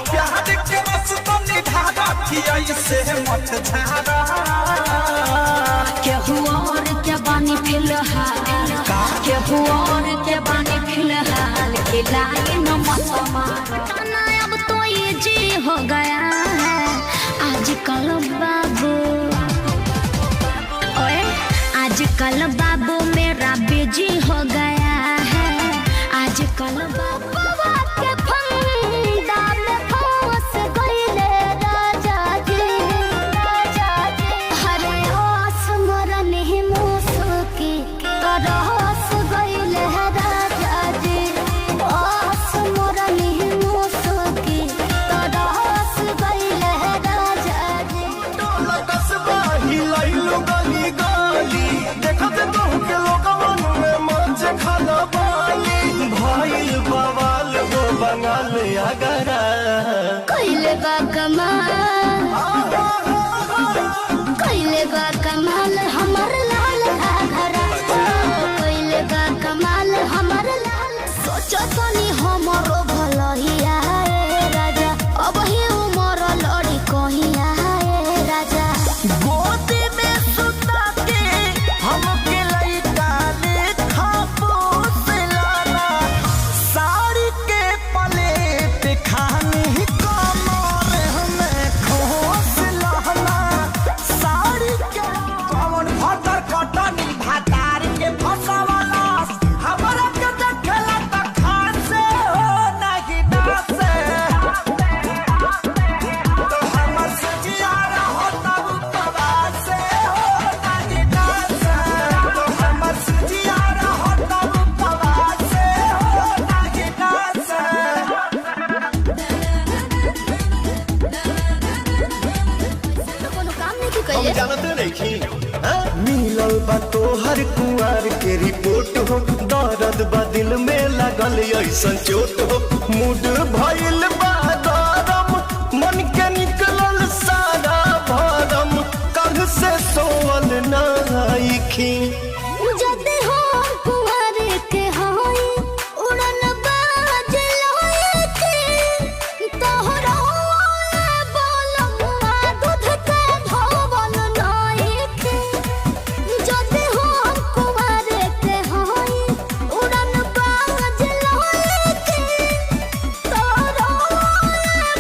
प्यार के रस तो निधारा किया से मत झारा केहू और के बानी फिलहाल केहू और के बानी फिलहाल खिलाए न मत मारना अब तो ये जी हो गया है आजकल बाबू ओए आजकल बाबू मेरा बिजी हो गया है आजकल बाबू के फंदा में फंस गइले राजा जी हरे आस मरन ही मुसकी तरस गइले राजा जी आस मरन ही मुसकी तरस गइले राजा जी टोला कसबा हिलाइलो गली गली देखत तो के लोगवन में मच खाना बाली भाईल बवाल गो बंगाल अगरा कइले बा कमाल हमर लाल घाघरा कइले बा कमाल हमर लाल सोचो तनी हमरो भलहिया ए राजा अब ही उमर लड़ी कहिया ए राजा गोदी में सुता के हमके लइका लेखा पोसलाना साड़ी के पलेट खानी कमर हमें खोसलाना साड़ी के कौन भतर कटनी भातार के फसवाला हमरा के देखला त खासे हो नहीं नासे तो हमर सजियारा हो तब पवासे हो नहीं नासे तो हमर सजियारा हो तब पवासे हो नहीं नासे कोनो काम नहीं की कइले जानते नहीं मिलल बा तोहर कुआर के रिपोर्ट हो दर्द बा दिल में लगल ऐसन चोट हो मूड भइल बा गरम मन के निकलल सारा भरम कल से सोवल नाइखी जदे हो कुंवर के होई उड़न बाज लोए के तोहरा बोलमुआ दूध के धोवल नाई के जदे हो कुंवर के होई उड़न बाज लोए के तोहरा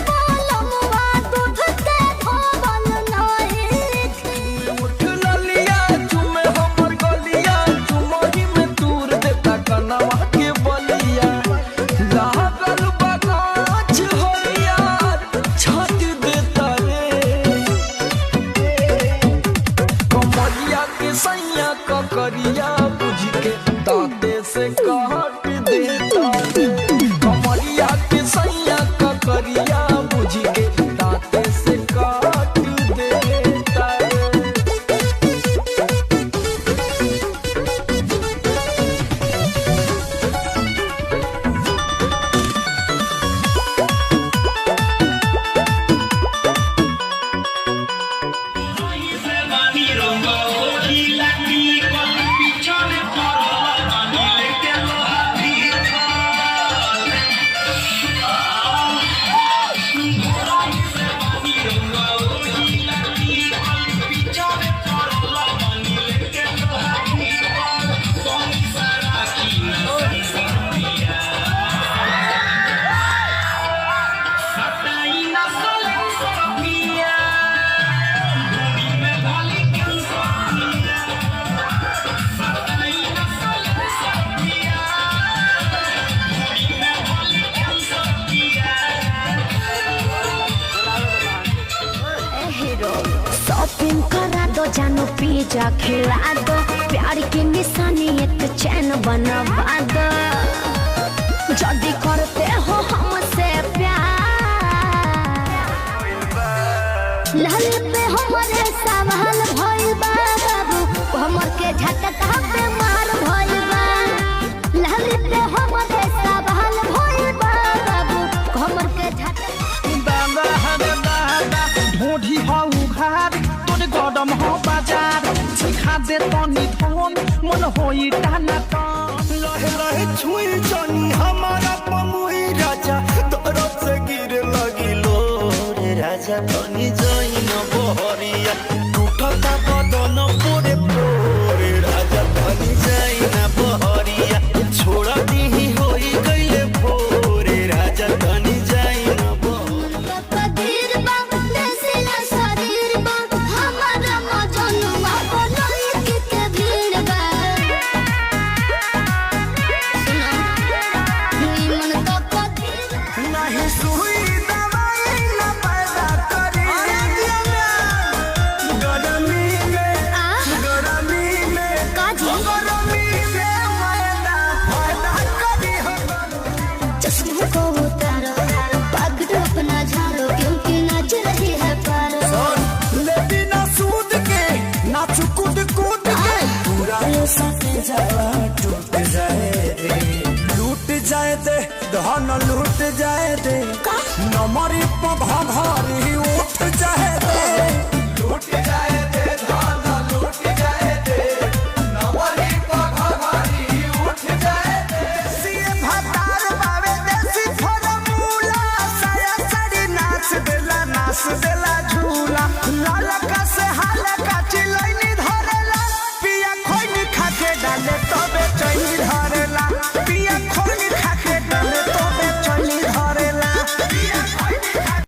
बोलमुआ दूध के धोवल नाई के उठ ललिया चुमे हमर गलिया चुमही में दूर देता कनवा के बलिया लागल बगाच होइया छत देता रे कमरिया के सैया ककरिया बुझ के दांते से काट देता रे कमरिया के सैया ककरिया बुझ के दांते से काट देता रे शॉपिंग करा दो जानो पिज्जा खिला दो प्यार की निशानी एक चैन बनवा दो जल्दी करते हो हमसे प्यार लाल पे हमारे सवाल भइल बा बाबू हमर के झटका पे मार भइल बा लाल पे हमारे सवाल भइल बा बाबू हमर के झटका ढोढ़ी हो उघार तोरे गरम हो बाजार सिखा दे तनी फोन मन होई टाना टान लहे लहे छुई जनी हमारा पमुई राजा दरद से गिर लगी राजा तनी जाई न बहरिया टूटता बदन पोरे पोरे राजा तनी जाई न बहरिया छोड़ा दी होई गइले भोरे राजा तनी जाई न बहरिया कदीर बा देसिला शरीर बा हमारा मजनुआ बनई के भीड़ बा सुना निमन का कदीर नहीं सुई दवाई न पैदा करी गरमी में काजी गरमी में पैदा करी हो चश्मे को उतारो पगड़ अपना झाड़ो क्योंकि नाच रही है पारो लेती ना सूद के ना चुकुद कूद के पूरा ये सटे जावा टूट जाए रे लूट जाए दे धन लूट जाए दे नमरी पघारी उठ जाए दे